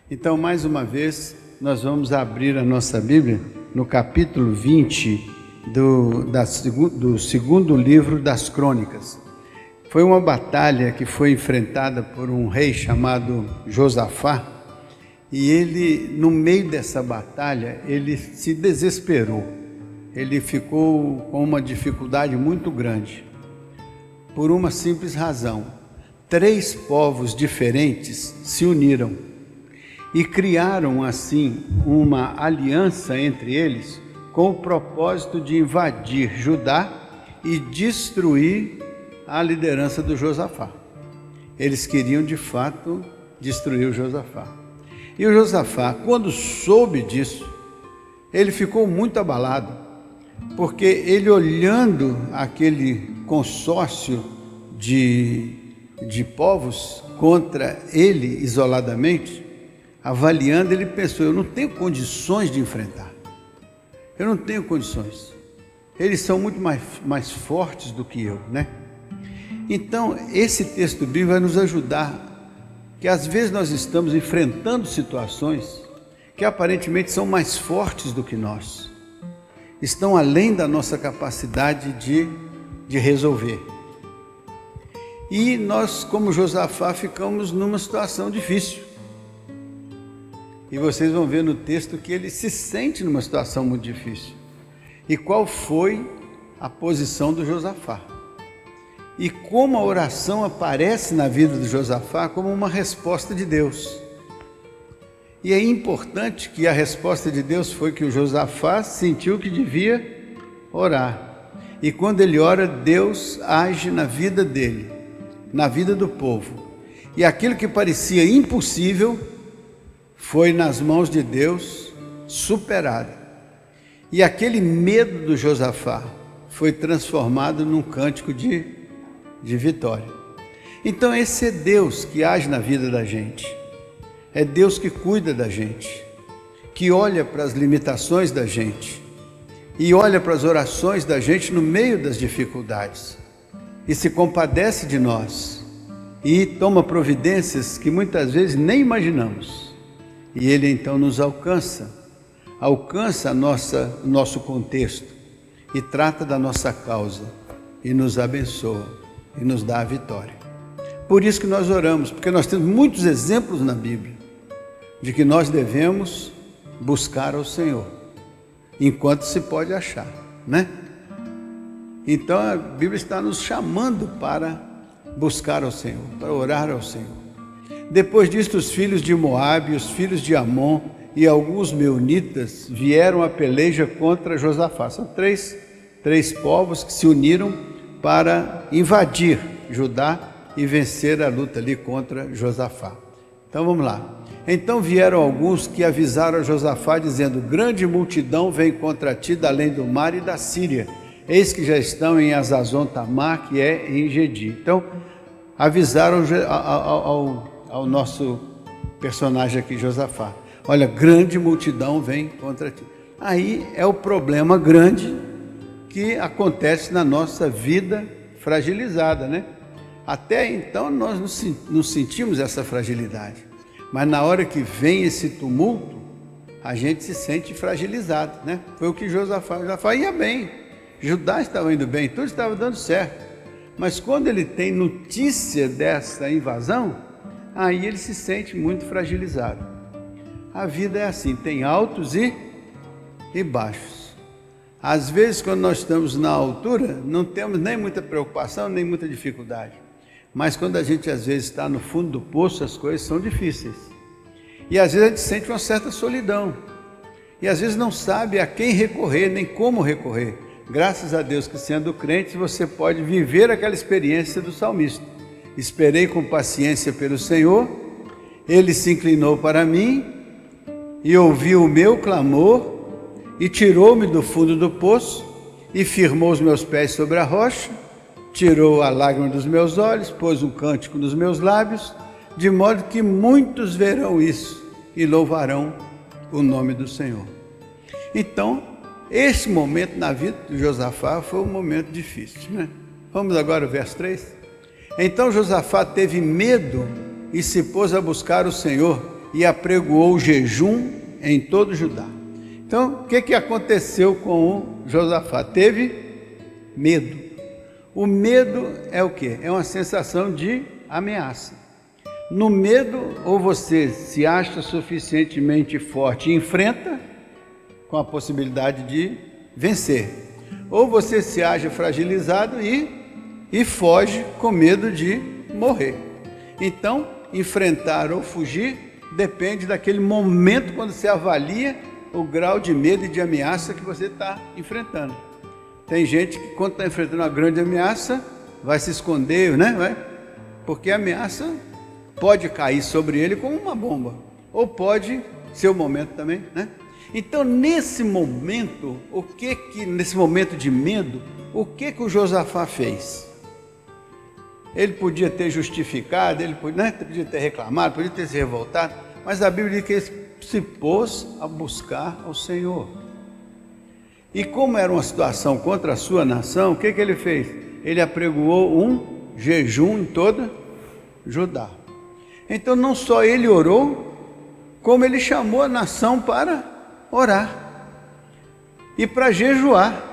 Então, mais uma vez, nós vamos abrir a nossa Bíblia no capítulo 20 do segundo livro das Crônicas. Foi uma batalha que foi enfrentada por um rei chamado Josafá, e ele, no meio dessa batalha, ele se desesperou. Ele ficou com uma dificuldade muito grande, por uma simples razão: 3 povos diferentes se uniram e criaram assim uma aliança entre eles com o propósito de invadir Judá e destruir a liderança do Josafá. Eles queriam de fato destruir o Josafá. E o Josafá, quando soube disso, ele ficou muito abalado, porque ele, olhando aquele consórcio de povos contra ele isoladamente, avaliando, ele pensou: eu não tenho condições de enfrentar, eu não tenho condições, eles são muito mais fortes do que eu, né? Então, esse texto bíblico vai nos ajudar, que às vezes nós estamos enfrentando situações que aparentemente são mais fortes do que nós, estão além da nossa capacidade de resolver. E nós, como Josafá, ficamos numa situação difícil. E vocês vão ver no texto que ele se sente numa situação muito difícil. E qual foi a posição do Josafá? E como a oração aparece na vida do Josafá como uma resposta de Deus. E é importante que a resposta de Deus foi que o Josafá sentiu que devia orar. E quando ele ora, Deus age na vida dele, na vida do povo. E aquilo que parecia impossível foi nas mãos de Deus superado. E aquele medo do Josafá foi transformado num cântico de vitória. Então esse é Deus que age na vida da gente. É Deus que cuida da gente, que olha para as limitações da gente e olha para as orações da gente no meio das dificuldades e se compadece de nós e toma providências que muitas vezes nem imaginamos. E Ele então nos alcança o nosso contexto e trata da nossa causa e nos abençoa e nos dá a vitória. Por isso que nós oramos, porque nós temos muitos exemplos na Bíblia de que nós devemos buscar ao Senhor enquanto se pode achar, né? Então a Bíblia está nos chamando para buscar ao Senhor, para orar ao Senhor. Depois disto, os filhos de Moabe, os filhos de Amon e alguns meunitas vieram à peleja contra Josafá. São três povos que se uniram para invadir Judá e vencer a luta ali contra Josafá. Então vamos lá. Então vieram alguns que avisaram a Josafá, dizendo: grande multidão vem contra ti da além do mar e da Síria. Eis que já estão em Azazon Tamar, que é em Gedi. Então avisaram ao nosso personagem aqui, Josafá: olha, grande multidão vem contra ti. Aí é o problema grande que acontece na nossa vida fragilizada, né? Até então nós não sentimos essa fragilidade, mas na hora que vem esse tumulto, a gente se sente fragilizado, né? Foi o que Josafá ia bem, Judá estava indo bem, tudo estava dando certo, mas quando ele tem notícia dessa invasão, aí ele se sente muito fragilizado. A vida é assim, tem altos e baixos. Às vezes, quando nós estamos na altura, não temos nem muita preocupação, nem muita dificuldade. Mas quando a gente às vezes está no fundo do poço, as coisas são difíceis. E às vezes a gente sente uma certa solidão. E às vezes não sabe a quem recorrer, nem como recorrer. Graças a Deus que, sendo crente, você pode viver aquela experiência do salmista. Esperei com paciência pelo Senhor, Ele se inclinou para mim e ouviu o meu clamor e tirou-me do fundo do poço e firmou os meus pés sobre a rocha, tirou a lágrima dos meus olhos, pôs um cântico nos meus lábios, de modo que muitos verão isso e louvarão o nome do Senhor. Então, esse momento na vida de Josafá foi um momento difícil, né? Vamos agora ao verso 3. Então Josafá teve medo e se pôs a buscar o Senhor e apregoou o jejum em todo Judá. Então, o que aconteceu com o Josafá? Teve medo. O medo é o quê? É uma sensação de ameaça. No medo, ou você se acha suficientemente forte e enfrenta com a possibilidade de vencer, ou você se acha fragilizado e foge com medo de morrer. Então, enfrentar ou fugir depende daquele momento quando você avalia o grau de medo e de ameaça que você está enfrentando. Tem gente que quando está enfrentando uma grande ameaça, vai se esconder, né? Porque a ameaça pode cair sobre ele como uma bomba, ou pode ser o momento também, né? Então, nesse momento, nesse momento de medo, o que o Josafá fez? Ele podia ter justificado, ele podia ter reclamado, podia ter se revoltado, mas a Bíblia diz que ele se pôs a buscar o Senhor. E como era uma situação contra a sua nação, o que ele fez? Ele apregoou um jejum em toda Judá. Então não só ele orou, como ele chamou a nação para orar e para jejuar.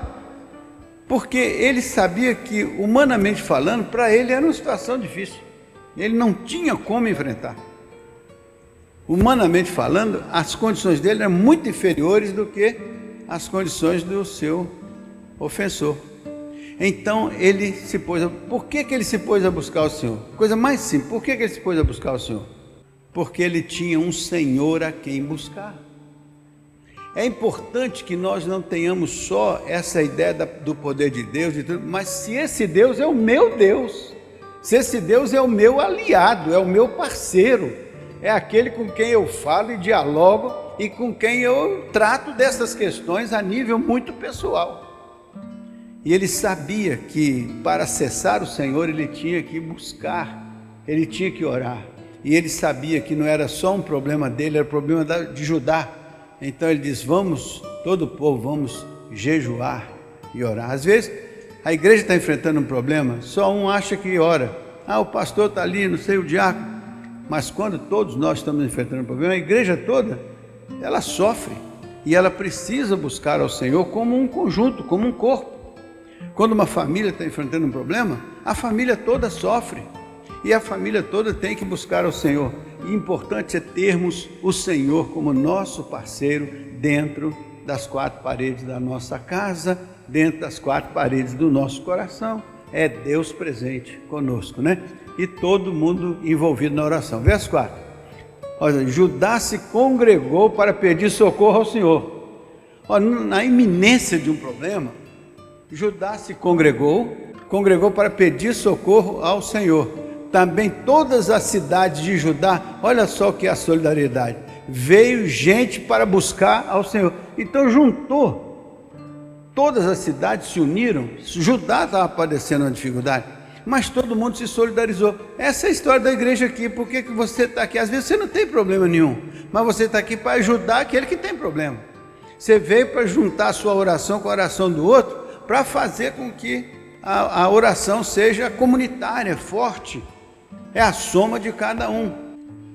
Porque ele sabia que, humanamente falando, para ele era uma situação difícil. Ele não tinha como enfrentar. Humanamente falando, as condições dele eram muito inferiores do que as condições do seu ofensor. Então ele se pôs por que ele se pôs a buscar o Senhor? Coisa mais simples, por que ele se pôs a buscar o Senhor? Porque ele tinha um Senhor a quem buscar. É importante que nós não tenhamos só essa ideia do poder de Deus, mas se esse Deus é o meu Deus, se esse Deus é o meu aliado, é o meu parceiro, é aquele com quem eu falo e dialogo e com quem eu trato dessas questões a nível muito pessoal. E ele sabia que para acessar o Senhor ele tinha que buscar, ele tinha que orar. E ele sabia que não era só um problema dele, era um problema de Judá. Então ele diz, todo o povo, vamos jejuar e orar. Às vezes a igreja está enfrentando um problema, só um acha que ora. O pastor está ali, não sei, o diácono. Mas quando todos nós estamos enfrentando um problema, a igreja toda, ela sofre. E ela precisa buscar ao Senhor como um conjunto, como um corpo. Quando uma família está enfrentando um problema, a família toda sofre. E a família toda tem que buscar ao Senhor. E importante é termos o Senhor como nosso parceiro dentro das quatro paredes da nossa casa, dentro das quatro paredes do nosso coração. É Deus presente conosco, né? E todo mundo envolvido na oração. Verso 4. Olha, Judá se congregou para pedir socorro ao Senhor. Olha, na iminência de um problema, Judá se congregou para pedir socorro ao Senhor. Também todas as cidades de Judá, olha só o que é a solidariedade, veio gente para buscar ao Senhor. Então juntou, todas as cidades se uniram. Judá estava padecendo uma dificuldade, mas todo mundo se solidarizou. Essa é a história da igreja aqui. Por que você está aqui? Às vezes você não tem problema nenhum, mas você está aqui para ajudar aquele que tem problema. Você veio para juntar a sua oração com a oração do outro, para fazer com que a oração seja comunitária, forte. É a soma de cada um.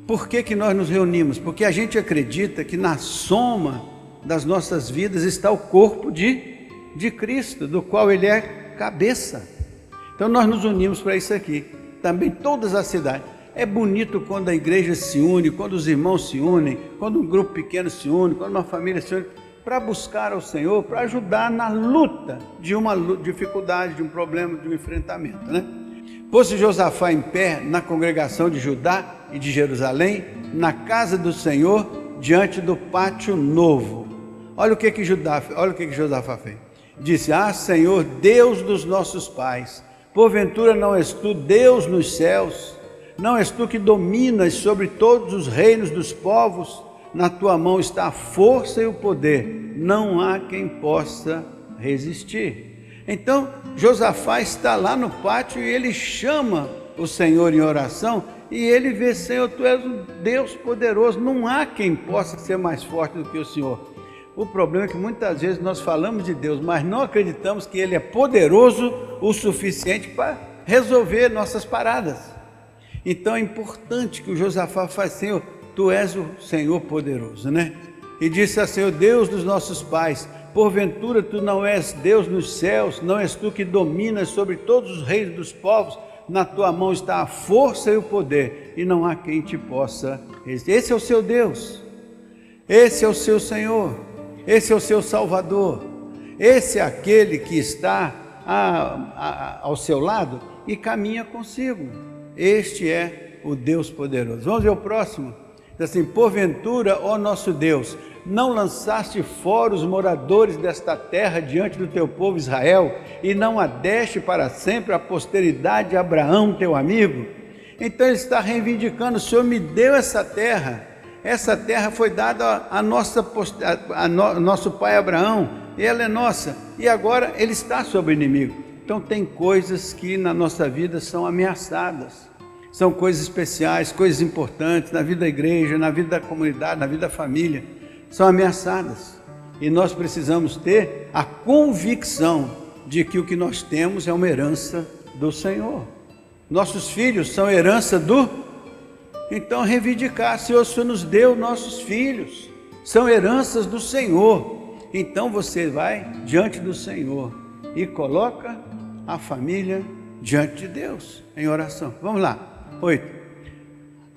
Por que nós nos reunimos? Porque a gente acredita que na soma das nossas vidas está o corpo de Cristo, do qual Ele é cabeça. Então nós nos unimos para isso aqui. Também todas as cidades. É bonito quando a igreja se une, quando os irmãos se unem, quando um grupo pequeno se une, quando uma família se une, para buscar ao Senhor, para ajudar na luta de uma dificuldade, de um problema, de um enfrentamento, né? Pôs-se Josafá em pé na congregação de Judá e de Jerusalém, na casa do Senhor, diante do pátio novo. Olha o que Josafá fez. Disse, Senhor, Deus dos nossos pais, porventura não és tu Deus nos céus? Não és tu que dominas sobre todos os reinos dos povos? Na tua mão está a força e o poder, não há quem possa resistir. Então Josafá está lá no pátio e ele chama o Senhor em oração e ele vê, Senhor, tu és um Deus poderoso, não há quem possa ser mais forte do que o Senhor. O problema é que muitas vezes nós falamos de Deus, mas não acreditamos que Ele é poderoso o suficiente para resolver nossas paradas. Então é importante que o Josafá faça, Senhor, Tu és o Senhor poderoso, né? E disse a Senhor, Deus dos nossos pais, porventura Tu não és Deus nos céus, não és Tu que dominas sobre todos os reis dos povos, na Tua mão está a força e o poder, e não há quem Te possa resistir. Esse é o seu Deus, esse é o seu Senhor, esse é o seu Salvador, esse é aquele que está ao seu lado e caminha consigo. Este é o Deus poderoso. Vamos ver o próximo? Diz assim, porventura, ó nosso Deus, não lançaste fora os moradores desta terra diante do teu povo Israel, e não a deste para sempre a posteridade de Abraão, teu amigo? Então ele está reivindicando, o Senhor me deu essa terra foi dada a nosso pai Abraão, e ela é nossa, e agora ele está sob o inimigo. Então tem coisas que na nossa vida são ameaçadas, são coisas especiais, coisas importantes na vida da igreja, na vida da comunidade, na vida da família, são ameaçadas, e nós precisamos ter a convicção de que o que nós temos é uma herança do Senhor. Nossos filhos são herança então reivindicar, Senhor, o Senhor nos deu nossos filhos, são heranças do Senhor. Então você vai diante do Senhor e coloca a família diante de Deus em oração. Vamos lá, 8.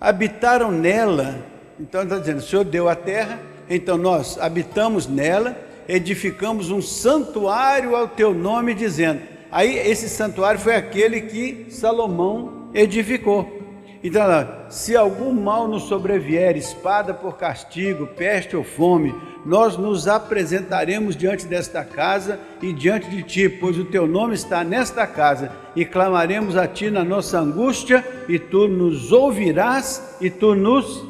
Habitaram nela, então está dizendo, o Senhor deu a terra, então nós habitamos nela, edificamos um santuário ao teu nome, dizendo, aí esse santuário foi aquele que Salomão edificou. Então, se algum mal nos sobrevier, espada por castigo, peste ou fome, nós nos apresentaremos diante desta casa e diante de ti, pois o teu nome está nesta casa, e clamaremos a ti na nossa angústia, e tu nos ouvirás e tu nos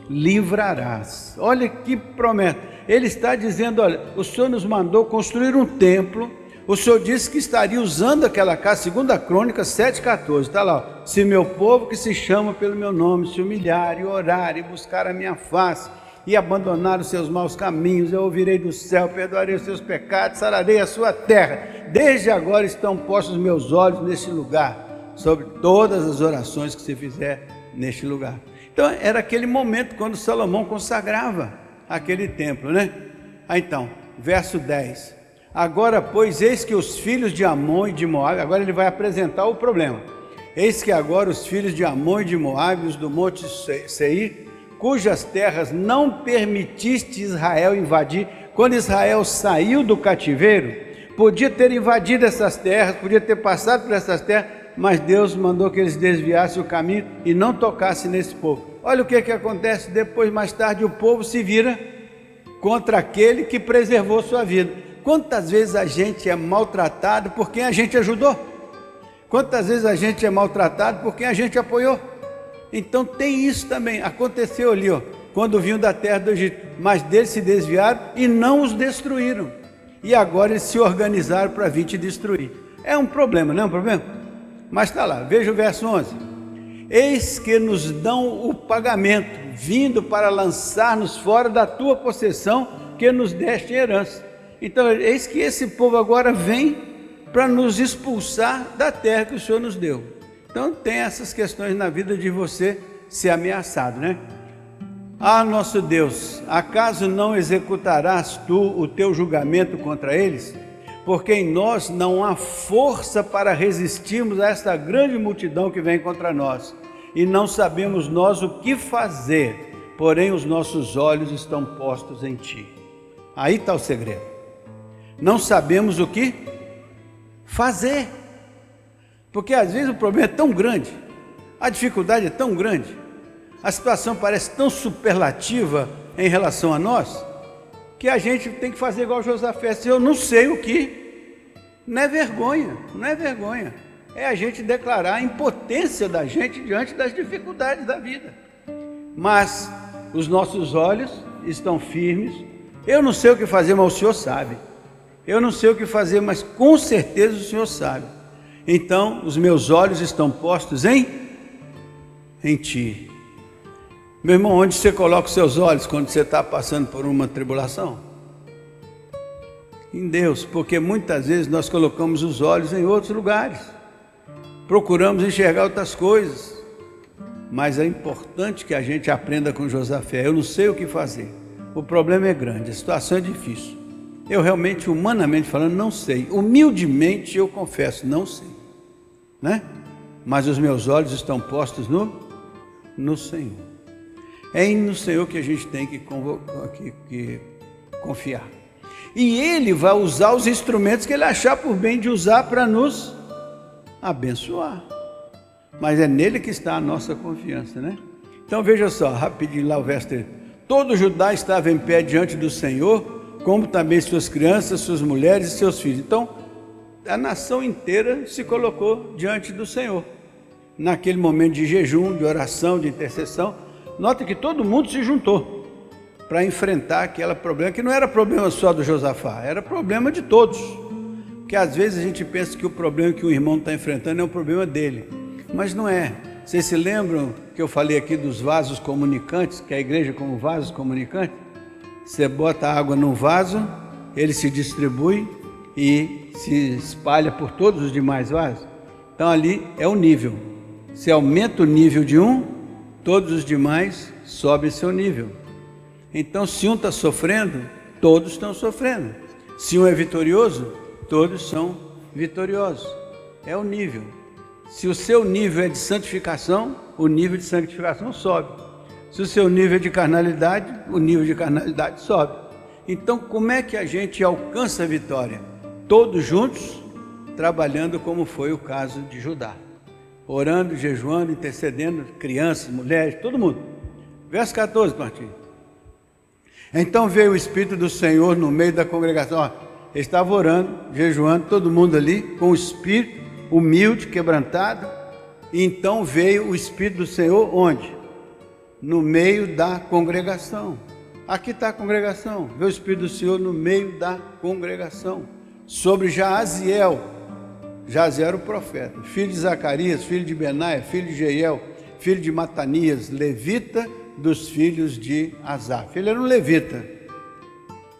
livrarás. Olha que promessa, ele está dizendo, olha, o Senhor nos mandou construir um templo, o Senhor disse que estaria usando aquela casa, 2 Crônicas 7,14, está lá, ó, se meu povo que se chama pelo meu nome se humilhar e orar e buscar a minha face e abandonar os seus maus caminhos, eu ouvirei do céu, perdoarei os seus pecados, sararei a sua terra. Desde agora estão postos meus olhos neste lugar, sobre todas as orações que se fizer neste lugar. Então era aquele momento quando Salomão consagrava aquele templo, né? Então, verso 10. Agora, pois, eis que os filhos de Amon e de Moabe, agora ele vai apresentar o problema. Eis que agora os filhos de Amon e de Moabe, os do monte Seir, cujas terras não permitiste Israel invadir, quando Israel saiu do cativeiro, podia ter invadido essas terras, podia ter passado por essas terras, mas Deus mandou que eles desviassem o caminho e não tocassem nesse povo. Olha o que acontece depois, mais tarde, o povo se vira contra aquele que preservou sua vida. Quantas vezes a gente é maltratado por quem a gente ajudou? Quantas vezes a gente é maltratado por quem a gente apoiou? Então tem isso também, aconteceu ali, ó, quando vinham da terra do Egito, mas deles se desviaram e não os destruíram, e agora eles se organizaram para vir te destruir. É um problema, não é um problema? Mas está lá, veja o verso 11. Eis que nos dão o pagamento, vindo para lançar-nos fora da tua possessão, que nos deste em herança. Então, eis que esse povo agora vem para nos expulsar da terra que o Senhor nos deu. Então, tem essas questões na vida de você ser ameaçado, né? Ah, nosso Deus, acaso não executarás tu o teu julgamento contra eles? Porque em nós não há força para resistirmos a esta grande multidão que vem contra nós, e não sabemos nós o que fazer, porém os nossos olhos estão postos em ti. Aí está o segredo. Não sabemos o que fazer, porque às vezes o problema é tão grande, a dificuldade é tão grande, a situação parece tão superlativa em relação a nós, que a gente tem que fazer igual Josafé, eu não sei o que. Não é vergonha, é a gente declarar a impotência da gente diante das dificuldades da vida, mas os nossos olhos estão firmes. Eu não sei o que fazer, mas o Senhor sabe. Eu não sei o que fazer, mas com certeza o Senhor sabe. Então, os meus olhos estão postos em Ti. Meu irmão, onde você coloca os seus olhos quando você está passando por uma tribulação? Em Deus, porque muitas vezes nós colocamos os olhos em outros lugares. Procuramos enxergar outras coisas. Mas é importante que a gente aprenda com Josafé. Eu não sei o que fazer, o problema é grande, a situação é difícil. Eu realmente, humanamente falando, não sei. Humildemente eu confesso, não sei, né? Mas os meus olhos estão postos no Senhor. É no Senhor que a gente tem que confiar. E Ele vai usar os instrumentos que Ele achar por bem de usar para nos abençoar. Mas é nele que está a nossa confiança, né? Então veja só, rapidinho lá o verso 3. Todo Judá estava em pé diante do Senhor, como também suas crianças, suas mulheres e seus filhos. Então, a nação inteira se colocou diante do Senhor. Naquele momento de jejum, de oração, de intercessão. Nota que todo mundo se juntou para enfrentar aquele problema, que não era problema só do Josafá, era problema de todos. Porque às vezes a gente pensa que o problema que o irmão está enfrentando é um problema dele. Mas não é. Vocês se lembram que eu falei aqui dos vasos comunicantes, que a igreja como vasos comunicantes? Você bota água num vaso, ele se distribui e se espalha por todos os demais vasos. Então ali é o nível. Se aumenta o nível de um, todos os demais sobem seu nível. Então se um está sofrendo, todos estão sofrendo. Se um é vitorioso, todos são vitoriosos. É o nível. Se o seu nível é de santificação, o nível de santificação sobe. Se o seu nível é de carnalidade, o nível de carnalidade sobe. Então, como é que a gente alcança a vitória? Todos juntos, trabalhando como foi o caso de Judá. Orando, jejuando, intercedendo, crianças, mulheres, todo mundo. Verso 14, Martim. Então veio o Espírito do Senhor no meio da congregação. Ó, ele estava orando, jejuando, todo mundo ali, com o Espírito humilde, quebrantado. E então veio o Espírito do Senhor onde? No meio da congregação. Aqui está a congregação. Veio o Espírito do Senhor no meio da congregação. Sobre Jaaziel. Jaaziel era o profeta, filho de Zacarias, filho de Benaia, filho de Jeiel, filho de Matanias, levita dos filhos de Asaf. Ele era um levita,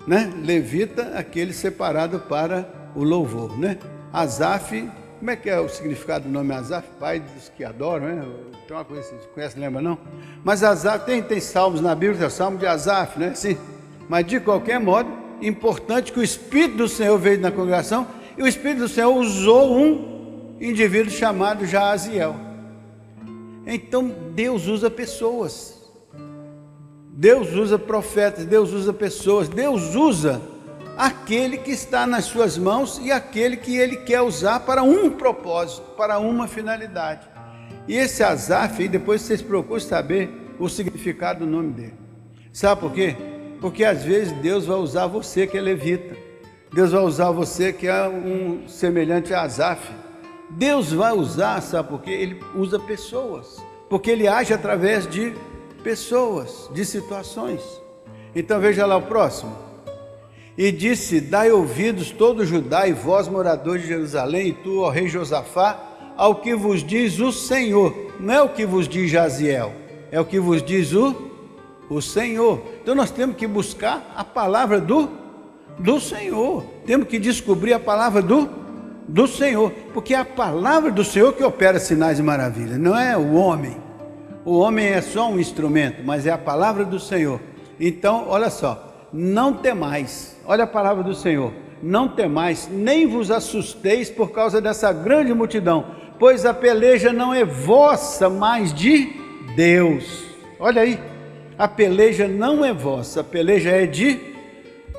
né? Levita, aquele separado para o louvor, né? Asaf. Como é que é o significado do nome Asaf? Pai dos que adoram, né? Tem uma coisa que você conhece, lembra não? Mas Asaf, tem salmos na Bíblia, tem o salmo de Asaf, né? Sim. Mas de qualquer modo, importante que o Espírito do Senhor veio na congregação e o Espírito do Senhor usou um indivíduo chamado Jaaziel. Então Deus usa pessoas, Deus usa profetas, Deus usa pessoas, Deus usa aquele que está nas suas mãos e aquele que Ele quer usar para um propósito, para uma finalidade. E esse Asaf, aí depois vocês procuram saber o significado do nome dele. Sabe por quê? Porque às vezes Deus vai usar você que é levita, Deus vai usar você que é um semelhante a Asaf. Deus vai usar, sabe por quê? Ele usa pessoas, porque Ele age através de pessoas, de situações. Então veja lá o próximo. E disse: dai ouvidos todo Judá e vós moradores de Jerusalém, e tu, ó rei Josafá, ao que vos diz o Senhor. Não é o que vos diz Jaaziel, é o que vos diz o Senhor. Então nós temos que buscar a palavra do Senhor, temos que descobrir a palavra do Senhor, porque é a palavra do Senhor que opera sinais e maravilhas, não é o homem. O homem é só um instrumento, mas é a palavra do Senhor. Então olha só, não temais. Olha a palavra do Senhor: não temais, nem vos assusteis por causa dessa grande multidão, pois a peleja não é vossa, mas de Deus. Olha aí, a peleja não é vossa, a peleja é de...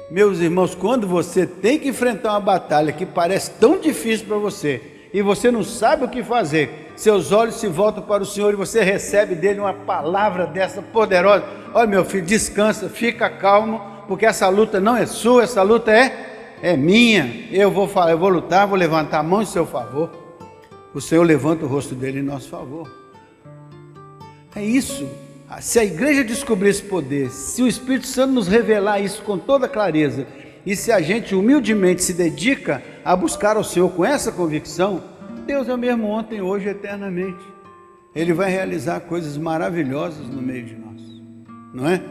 Meus irmãos, quando você tem que enfrentar uma batalha que parece tão difícil para você, e você não sabe o que fazer, seus olhos se voltam para o Senhor e você recebe dele uma palavra dessa poderosa: olha, meu filho, descansa, fica calmo, porque essa luta não é sua, essa luta é minha. Eu vou lutar, vou levantar a mão em seu favor. O Senhor levanta o rosto dele em nosso favor. É isso. Se a igreja descobrir esse poder, se o Espírito Santo nos revelar isso com toda clareza, e se a gente humildemente se dedica a buscar ao Senhor com essa convicção, Deus é o mesmo ontem, hoje e eternamente. Ele vai realizar coisas maravilhosas no meio de nós, não é?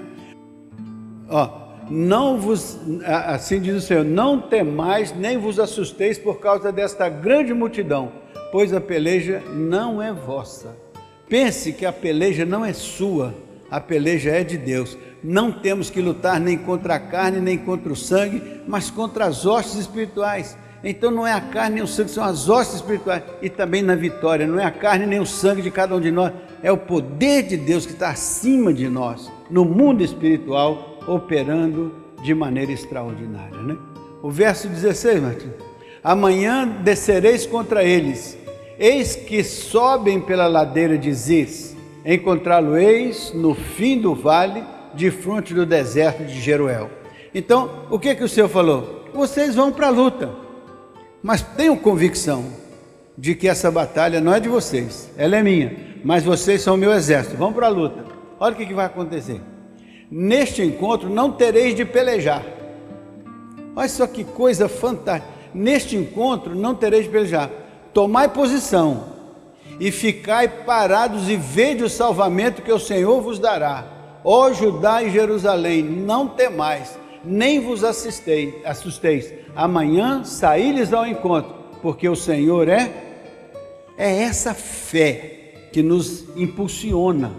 Assim diz o Senhor: não temais, nem vos assusteis por causa desta grande multidão, pois a peleja não é vossa, Pense que a peleja não é sua, a peleja é de Deus. Não temos que lutar nem contra a carne, nem contra o sangue, mas contra as hostes espirituais. Então não é a carne nem o sangue, são as hostes espirituais. E também na vitória, não é a carne nem o sangue de cada um de nós, é o poder de Deus que está acima de nós, no mundo espiritual, operando de maneira extraordinária, né? O verso 16, Martim: amanhã descereis contra eles, eis que sobem pela ladeira de Ziz, encontrá-lo-eis no fim do vale, defronte do deserto de Jeruel. Então, o que o Senhor falou? Vocês vão para a luta, mas tenham convicção de que essa batalha não é de vocês, ela é minha, mas vocês são o meu exército, vão para a luta. Olha o que vai acontecer. Neste encontro não tereis de pelejar. Olha só que coisa fantástica. Neste encontro não tereis de pelejar. Tomai posição e ficai parados e vede o salvamento que o Senhor vos dará. Ó Judá e Jerusalém, não temais, nem vos assusteis. Amanhã saí-lhes ao encontro, porque o Senhor é essa fé que nos impulsiona,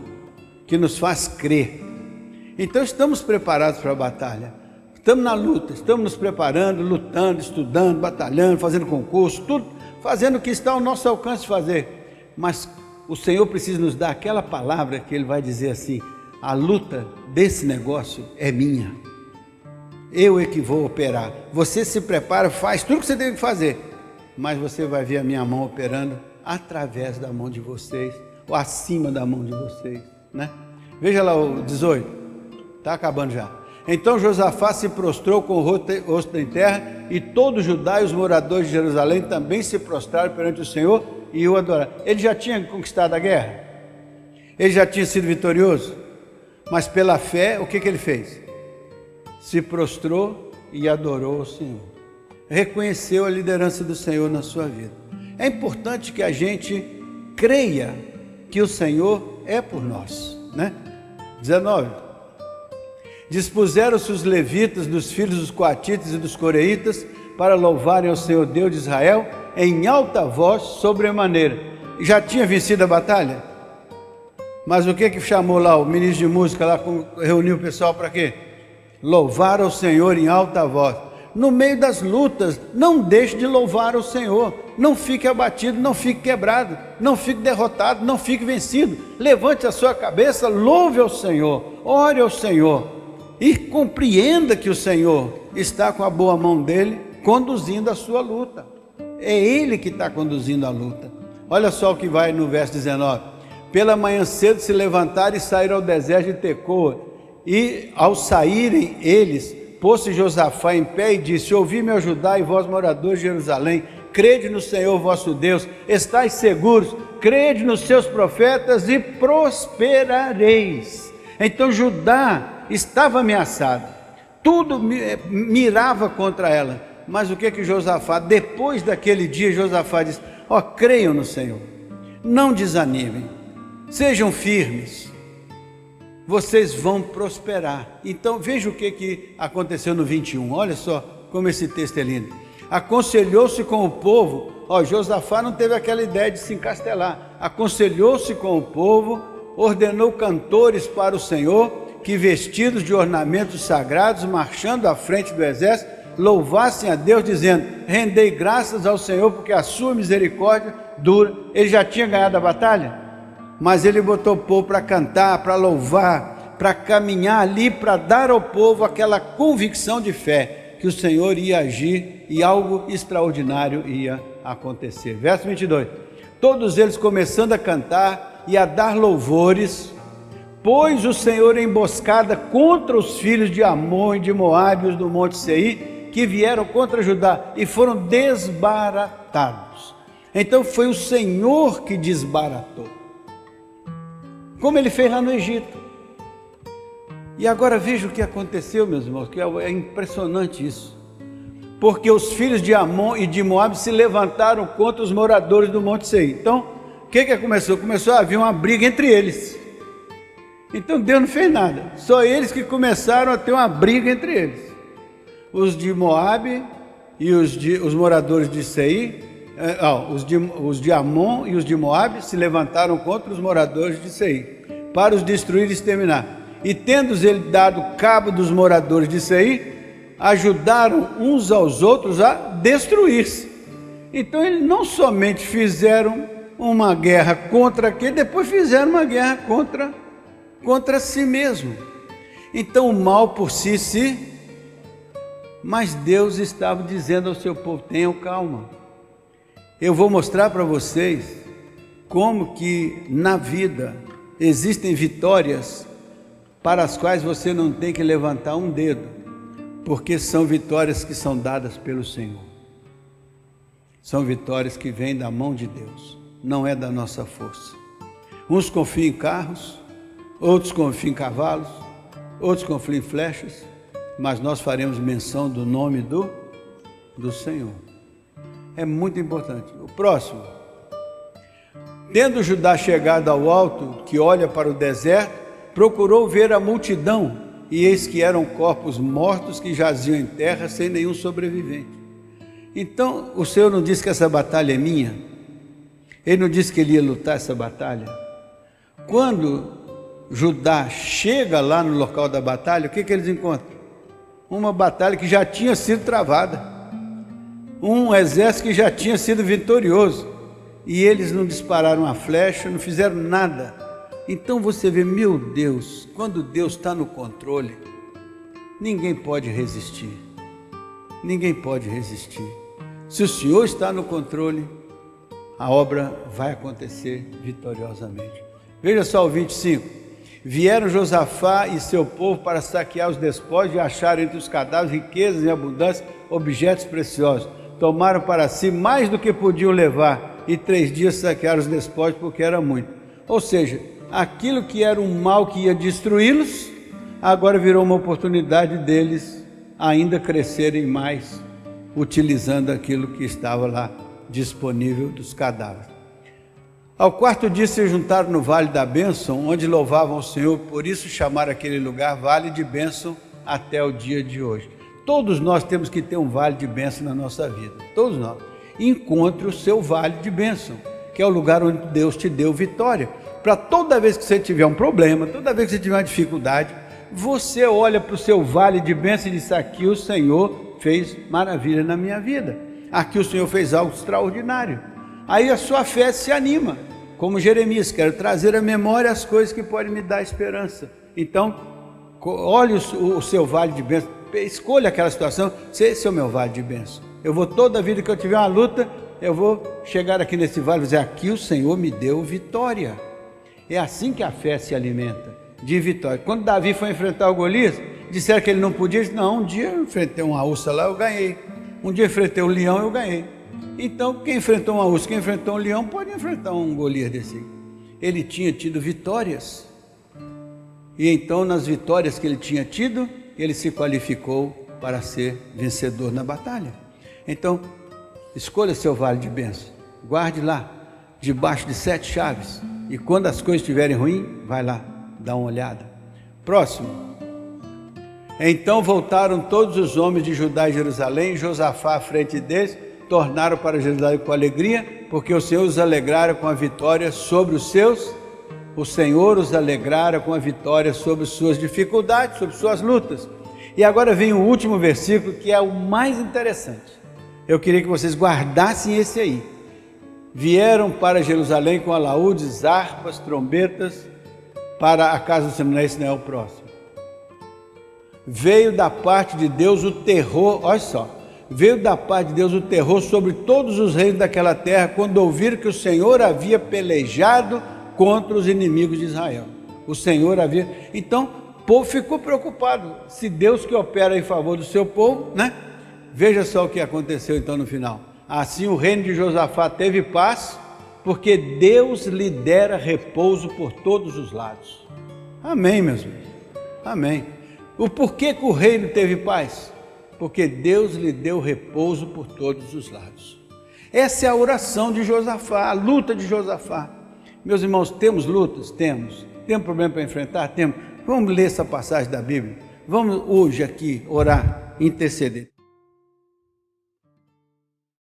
que nos faz crer. Então estamos preparados para a batalha, estamos na luta, estamos nos preparando, lutando, estudando, batalhando, fazendo concurso, tudo, fazendo o que está ao nosso alcance de fazer. Mas o Senhor precisa nos dar aquela palavra que Ele vai dizer assim: a luta desse negócio é minha, eu é que vou operar. Você se prepara, faz tudo o que você tem que fazer, mas você vai ver a minha mão operando através da mão de vocês, ou acima da mão de vocês, né? Veja lá o 18, está acabando já. Então Josafá se prostrou com o rosto em terra, e todo Judá e os moradores de Jerusalém também se prostraram perante o Senhor e o adoraram. Ele já tinha conquistado a guerra, ele já tinha sido vitorioso, mas pela fé, o que ele fez? Se prostrou e adorou o Senhor, reconheceu a liderança do Senhor na sua vida. É importante que a gente creia que o Senhor é por nós, né? 19. Dispuseram-se os levitas dos filhos dos coatitas e dos coreitas para louvarem ao Senhor Deus de Israel em alta voz sobremaneira. Já tinha vencido a batalha? Mas o que chamou lá o ministro de música, lá reuniu o pessoal para quê? Louvar ao Senhor em alta voz. No meio das lutas, não deixe de louvar ao Senhor. Não fique abatido, não fique quebrado, não fique derrotado, não fique vencido. Levante a sua cabeça, louve ao Senhor, ore ao Senhor e compreenda que o Senhor está com a boa mão dele conduzindo a sua luta. É Ele que está conduzindo a luta. Olha só o que vai no verso 19. Pela manhã cedo se levantaram e saíram ao deserto de Tecoa, e ao saírem eles, pôs-se Josafá em pé e disse: ouvi-me, ó Judá e vós moradores de Jerusalém, crede no Senhor vosso Deus, estáis seguros, crede nos seus profetas e prosperareis. Então Judá estava ameaçado, tudo mirava contra ela, mas o que Josafá, depois daquele dia, Josafá disse: ó, creiam no Senhor, não desanimem, sejam firmes, vocês vão prosperar. Então veja o que aconteceu no 21, olha só como esse texto é lindo. Aconselhou-se com o povo, Josafá não teve aquela ideia de se encastelar, aconselhou-se com o povo, ordenou cantores para o Senhor, que vestidos de ornamentos sagrados, marchando à frente do exército, louvassem a Deus, dizendo: rendei graças ao Senhor, porque a sua misericórdia dura. Ele já tinha ganhado a batalha, mas ele botou o povo para cantar, para louvar, para caminhar ali, para dar ao povo aquela convicção de fé, que o Senhor ia agir e algo extraordinário ia acontecer. Verso 22, todos eles começando a cantar e a dar louvores, pôs o Senhor emboscada contra os filhos de Amon e de Moabe, os do monte Seir, que vieram contra Judá e foram desbaratados. Então foi o Senhor que desbaratou, como ele fez lá no Egito. E agora veja o que aconteceu, meus irmãos, que é impressionante isso. Porque os filhos de Amon e de Moabe se levantaram contra os moradores do monte Seir. Então, o que começou? Começou a haver uma briga entre eles. Então Deus não fez nada, só eles que começaram a ter uma briga entre eles. Os de Moabe e os moradores de Seir os de Amon e os de Moabe se levantaram contra os moradores de Seir, para os destruir e exterminar. E tendo ele dado cabo dos moradores de Seir, ajudaram uns aos outros a destruir-se. Então eles não somente fizeram uma guerra contra aquele, depois fizeram uma guerra contra si mesmo. Então o mal por si, mas Deus estava dizendo ao seu povo: tenham calma. Eu vou mostrar para vocês como que na vida existem vitórias para as quais você não tem que levantar um dedo, porque são vitórias que são dadas pelo Senhor. São vitórias que vêm da mão de Deus, não é da nossa força. Uns confiam em carros, outros confiam em cavalos, outros confiam em flechas, mas nós faremos menção do nome do Senhor. É muito importante. O próximo. Tendo Judá chegado ao alto, que olha para o deserto, procurou ver a multidão, e eis que eram corpos mortos que jaziam em terra sem nenhum sobrevivente. Então, o Senhor não disse que essa batalha é minha? Ele não disse que ele ia lutar essa batalha? Quando Judá chega lá no local da batalha, o que eles encontram? Uma batalha que já tinha sido travada, um exército que já tinha sido vitorioso, e eles não dispararam a flecha, não fizeram nada. Então você vê, meu Deus, quando Deus está no controle, ninguém pode resistir, ninguém pode resistir. Se o Senhor está no controle, a obra vai acontecer vitoriosamente. Veja só o 25. Vieram Josafá e seu povo para saquear os despojos e acharam entre os cadáveres riquezas em abundância, objetos preciosos. Tomaram para si mais do que podiam levar e 3 dias saquearam os despojos, porque era muito. Ou seja, aquilo que era um mal que ia destruí-los, agora virou uma oportunidade deles ainda crescerem mais, utilizando aquilo que estava lá disponível dos cadáveres. Ao 4º dia se juntaram no Vale da Bênção, onde louvavam o Senhor, por isso chamaram aquele lugar Vale de Bênção até o dia de hoje. Todos nós temos que ter um vale de bênção na nossa vida, todos nós. Encontre o seu vale de bênção, que é o lugar onde Deus te deu vitória. Para toda vez que você tiver um problema, toda vez que você tiver uma dificuldade, você olha para o seu vale de bênção e diz: aqui o Senhor fez maravilha na minha vida, aqui o Senhor fez algo extraordinário. Aí a sua fé se anima, como Jeremias: quero trazer à memória as coisas que podem me dar esperança. Então, olhe o seu vale de bênção, escolha aquela situação: esse é o meu vale de bênção. Eu vou, toda vida que eu tiver uma luta, eu vou chegar aqui nesse vale e dizer: aqui o Senhor me deu vitória. É assim que a fé se alimenta, de vitória. Quando Davi foi enfrentar o Golias, disseram que ele não podia. Ele disse: não, um dia eu enfrentei uma ursa lá, eu ganhei. Um dia eu enfrentei um leão, eu ganhei. Então, quem enfrentou uma ursa, quem enfrentou um leão, pode enfrentar um Golias desse. Ele tinha tido vitórias. E então, nas vitórias que ele tinha tido, ele se qualificou para ser vencedor na batalha. Então, escolha seu vale de bênção, guarde lá, debaixo de 7 chaves, e quando as coisas estiverem ruins, vai lá, dá uma olhada. Próximo. Então voltaram todos os homens de Judá e Jerusalém, e Josafá à frente deles, tornaram para Jerusalém com alegria, porque o Senhor os alegrara com a vitória sobre os seus. O Senhor os alegrara com a vitória sobre suas dificuldades, sobre suas lutas. E agora vem o último versículo, que é o mais interessante. Eu queria que vocês guardassem esse aí. Vieram para Jerusalém com alaúdes, harpas, trombetas, para a casa do Senhor. Esse não é o próximo. Veio da parte de Deus o terror, olha só. Veio da parte de Deus o terror sobre todos os reis daquela terra, quando ouviram que o Senhor havia pelejado contra os inimigos de Israel. O Senhor havia... Então, o povo ficou preocupado. Se Deus que opera em favor do seu povo, né? Veja só o que aconteceu então no final. Assim o reino de Josafá teve paz, porque Deus lhe dera repouso por todos os lados. Amém, meus irmãos? Amém. O porquê que o reino teve paz? Porque Deus lhe deu repouso por todos os lados. Essa é a oração de Josafá, a luta de Josafá. Meus irmãos, temos lutas? Temos. Temos problema para enfrentar? Temos. Vamos ler essa passagem da Bíblia. Vamos hoje aqui orar, interceder.